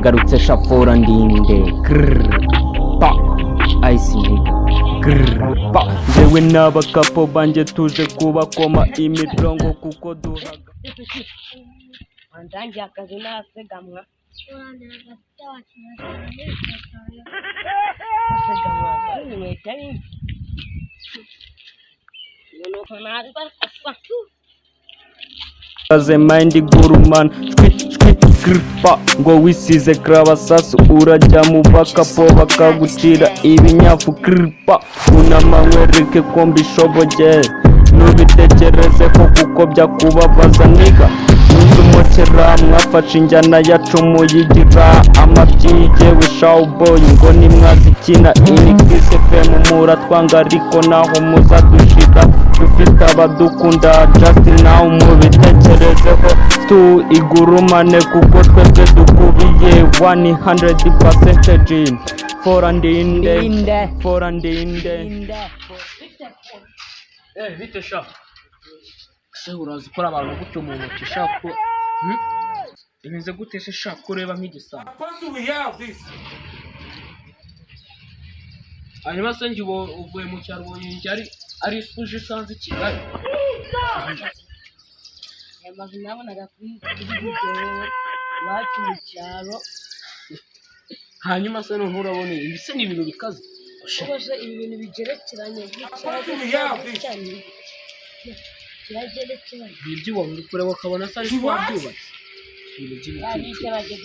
garutse shafora ndinde pa ice nigga pa jewe n'abakapo banje tuje kubakoma imirongo kuko duhaga andangiye akazi n'asegamwa Kaze mind guruman pa ngo wisize krabasasu urajya mu bakapo bakagucira ibinyafu pa unamanywereke ko mbishoboye nubitekerezeho kuko byakubabaza niga nuzumokera mwafashe injyana yacu muyigira amabyiye wishawboy ngo nimwazikina ini Kiss FM muratwanga ariko naho muzadushira dufite abadukunda just now mubitekerezeho tu igurumane kuko twese dukubiye 100% for ndinde bite sha se urazi ko abantu gutyo mu ntoki shako imeze gute se shako kureba nk'igisabo hanyuma se njye uvuye mu cyaro ubonye ari suje isanze i Kigali amazu nabonaga kuri video iwacu mu cyaro. hanyuma se none urabona ibi se ni ibintu bikaze Ukoze ibintu bigerekeranye kiragerekeranye iby'uwo uri kureba ukabona se ari ko wabyubatse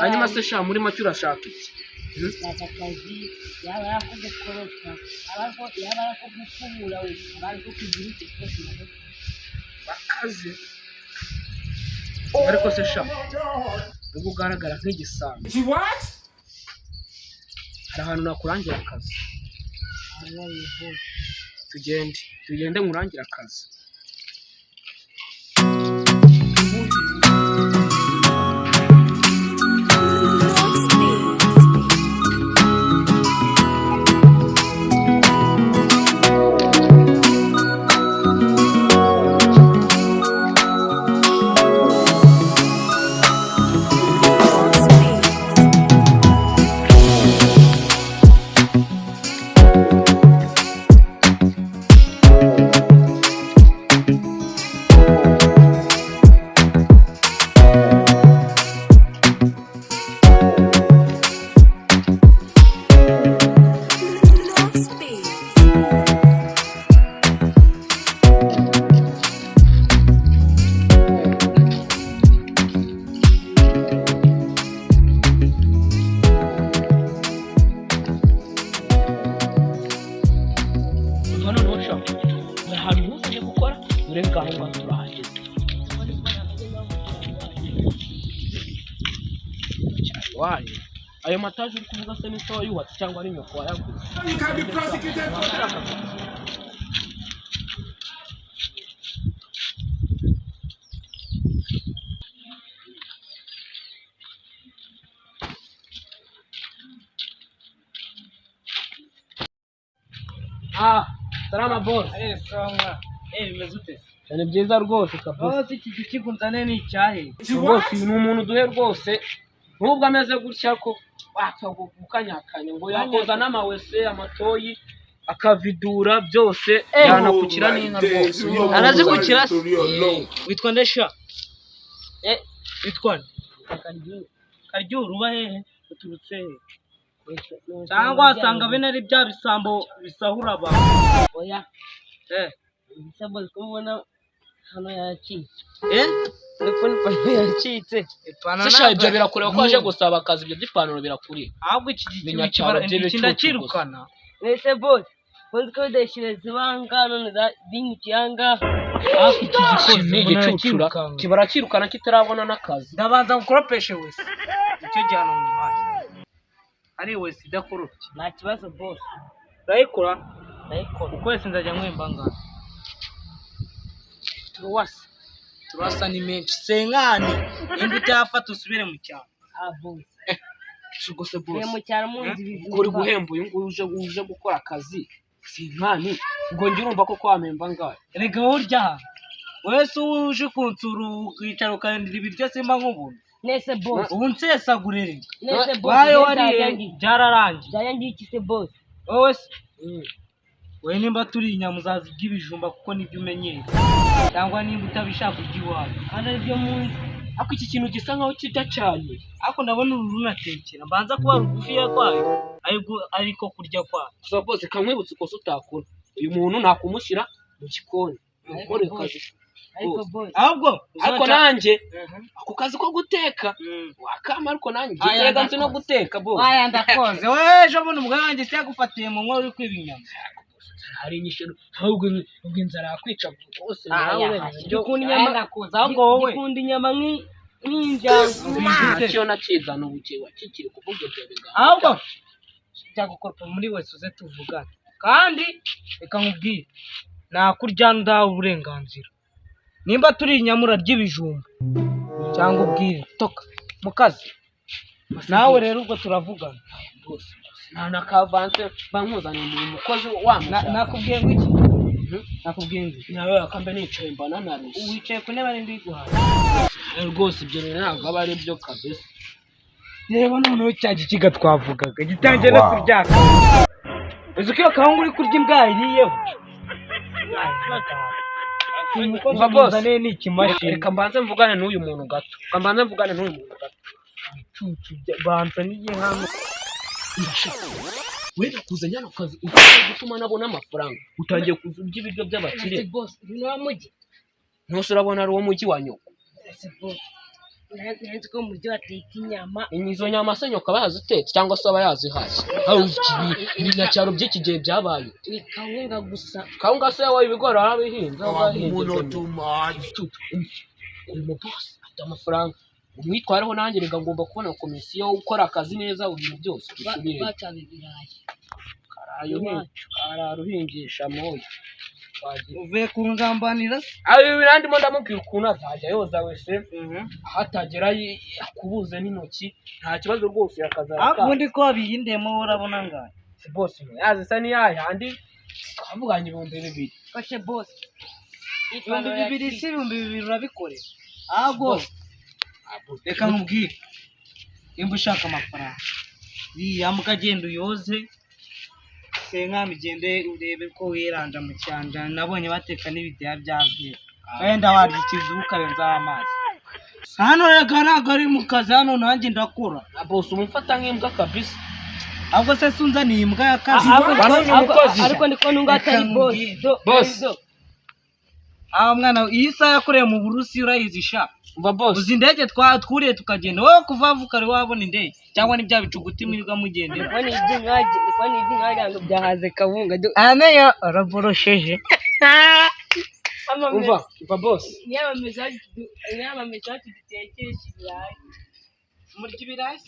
hanyuma se sha muri make urashaka iki akazi yaba yakugukoropa yaba yakugukubura wese bari kukugira iki cyose bakaze ariko se sha ubu ugaragara nk'igisambo hari ahantu nakurangira akazi tugende nkurangira akazi ayo mataje uri kuvuga se niso yubatse cyangwa ari nyoko wayaguze salama boss songa bimeze ute cyane byiza rwose kabisa iki gikunzane ni icyahe rwose uyu ni umuntu duhe rwose nubwo ameze gutya ko wapfa gukanyakanya ngo yakoza n'amawese amatoyi akavidura byose yanakukira n'inka rwose arazikukira se witwa ndesha witwa Karyuru uba hehe uturutse he cyangwa wasanga bene ari bya bisambo bisahura abantu oya bisambo kubona hano yacitse ariko ni yacitse sha ibyo birakureba ko aje gusaba akazi ibyo by'ipantaro birakuriye ahubwo iki ndakirukana wese boss ko deshireze banga none za binkiyanga iki gicucura kibara kirukana kitarabona n'akazi ndabanza ngukoropeshe wese icyo gihano mu muhanda ari wese idakorofye nta kibazo boss urayikora ndayikora wese nzajya mwemba ngana turasa ni menshi senkani imbi utayafata usubire mu cyaro Sugose boss mu cyaro munzi bibi kuri guhemba uyu nguyu uje gukora akazi sinkani ngo ngira urumva ko kwamemba ngaye rega urya wese uje kunsura ukicara ukandira ibiryo simba nk'ubuntu Nese boss. ubu nsesagurire Nese boss. wayo wariye byararangiye Zayangi iki se boss. wowe se we nimba turi inyama uzazirya ibijumba kuko nibyo umenyeye cyangwa nimba utabishaka ujya iwawe Kandi ari byo munsi. Ako iki kintu gisa nkaho kida cyane. ariko ndabona uru runatekera mbanza kuba rugufiya kwayo ariko kurya kwayo Gusa bose kamwibutse uko utakora. Uyu muntu nakumushyira mu gikoni. Ukore kazi. Ariko boss. ahubwo Ariko nanjye ako kazi ko guteka wakama ariko nanjye ngerega nzi no guteka bose. aya ndakoze we ejo buno umugabo wanjye se yagufatiye mu nkono uri kwiba inyama Hari inyishiro ahubwo inzara yakwica bose Gikunda inyama ndakoze ahubwo wowe gikunda inyama nk'injangwe. cyo nakizana ubuke wakikiri kuvuga ibyo bigambo. ahubwo byagukorwa muri wese uze tuvugane kandi reka nkubwire nakurya ndawe uburenganzira nimba turi inyamura ry'ibijumba cyangwa ubwire toka mu kazi nawe rero ubwo turavugana nta nakavanse bankuzaniye mu mukozi wamushaka. nakubwiye ngo iki nakubwiye ngo nawe akambe nicaye mbana narushye. wicaye ku ntebe ndi guhaha Rwose ibyo rero ntabwo aba ari byo kabisa. reba noneho cya gikiga twavugaga gitangiye no kuryaka uzi ko iyo kawunga uri kurya imbwa yariyeho Umva boss, ni ikimashini reka mbanze mvugane n'uyu muntu gato. banza n'igihe hano Wenda kuzanya no kazi ufite gutuma nabona amafaranga. Utangiye kuza urya ibiryo by'abakire. Nese boss. Uyu wa mugi. Ntose urabona ari uwo mujyi wa nyoko. Nese boss. Nanze ko mujyi wateka inyama. Izo nyama se nyoka bayazitetse cyangwa se abayazihashye. Aho ibinyacyaro by'iki gihe byabaye. Ni kawunga gusa. Kawunga se wowe ibigori arabihinze uyu mubosi afite amafaranga. Umwitwareho nanjye rega ngomba kubona komisiyo ukora akazi neza ibintu byose bisubire. Bacabe ibirayi. Kararuhingisha moyo. uvuye kungambanira se Ayo birandimo ndamubwira ukuntu azajya yoza wese hatagera akubuze n'intoki nta kibazo rwose yakazara. ubundi ko wabiyindemo urabona ngahe Si boss yazi sa ni yayandi twavuganye 2000. Kashe boss. 2,000 si 2,000 urabikore ahubwo reka nkubwire nimba ushaka amafaranga iriya mbwa agenda uyoze senka migende urebe ko wiranja mu cyanja nabonye bateka n'ibideya byavuye wenda warya ikizu ukarenzaho amazi hano reka ntabwo ari mu kazi hano nanjye ndakora Boss umufata nk'imbwa kabisa. ahubwo se sunzaniye imbwa ya kazi Ariko ndiko nunga atari boss. Boss. mwana iyi saha yakoreye mu Burusi urayizisha Umva boss. uzi indege twuriye tukagenda wowe kuva vuka ari wabona indege cyangwa n'ibya bicuguti mwirirwa mugendera Kwani idingaje ngo byahaze kawunga. aneyo araborosheje Umva boss. Nyama mesaje dutekesha ibirayi. murya ibirayi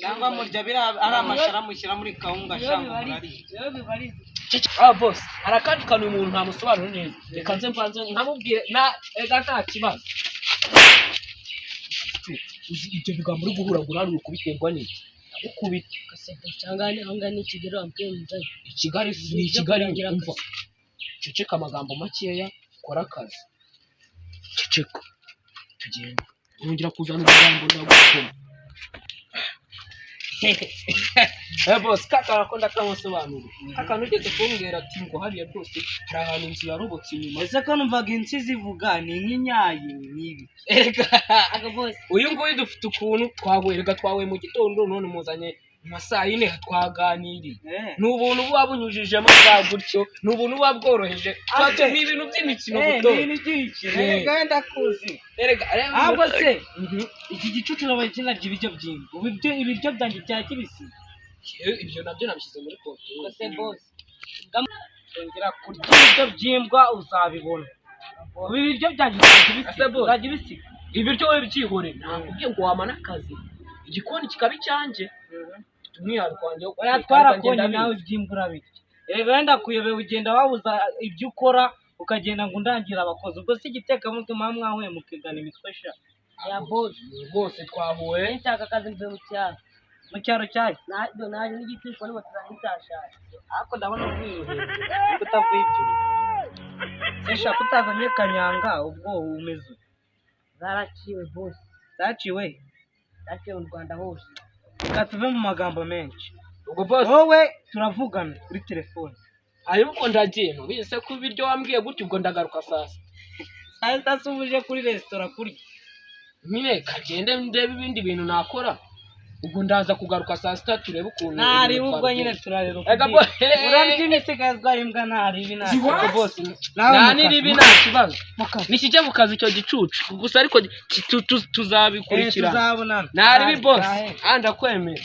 cyangwa murya ari amashara mushyira muri kawunga shanga murari Boss arakandi kantu umuntu ntamusobanura neza. Reka nze mvanze nkamubwire ega nta kibazo. Uzi ibyo bigambo muri guhuragura ari ukubiterwa n'iki? Ukubita Kasebe cyangane hanga ni kigero ampenza. Ikigali ni Kigali umva. Ceceka amagambo makeya kora akazi. Ceceka. Tugenda. Nongera kuzana ibigambo ndagukoma. Boss kakarakunda kamusobanura. Akantu ugeze kumbwira ati ngo hariya rwose hari ahantu inzu yarobotse inyuma. ese ko numvaga insi zivuga ni nk'inyayi nibi Aga boss. Uyu nguyu dufite ukuntu twahuye mu gitondo none muzanye mu saa 4 twaganiriye. Ni ubuntu buba bunyujijemo bwa gutyo, ni ubuntu buba bworoheje. Twate ni ibintu by'imikino buto. genda kuzi ahubwo se iki gicucu nabaye kinarya ibiryo byinshi ibiryo byanjye bya kibisi Ibyo nabyo nabishyize muri konti. Kase boss. ongera kurya ibiryo by'imbwa uzabibona ubu ibiryo byanjye bya kibisi Ibiryo we byihore nakubwiye ngo wamana akazi. Igikoni kikaba icyanjye. Umwihariko wanjye oya twarakonye nawe iby'imbwa urabirya wenda kuyobera ugenda wabuza ibyo ukora ukagenda ngo undangira abakozi ubwo si igitekamutwe muba mwahuye mukigana imitwe sha Ya boss. rwose twahuye. Nshaka kazi mve mu cyaro cyayo naje n'igitishwa niba tuzanitashaka. ariko ndabona uvuye utavuye ibyo sesha kutazanye kanyanga ubwo umeze Zaraciwe boss. zaciwe zaciwe mu Rwanda hose. reka tuve mu magambo menshi ubwo boss wowe turavugana kuri telefone ariko ndagiye bise ko ibiryo wambwiye gutyo ubwo ndagaruka sasa asubije kuri resitora kurya nyine kagende ndebe ibindi bintu nakora ubwo ndaza kugaruka saa sita turebe ukuntu ntari ubwo nyine turareba ega bo urarya imisigazwa imbwa ntari ibi nta boss nta niribi nta kibazo nikijye mu kazi icyo gicucu gusa ariko tuzabikurikira tuzabonana ntari bi boss ndakwemera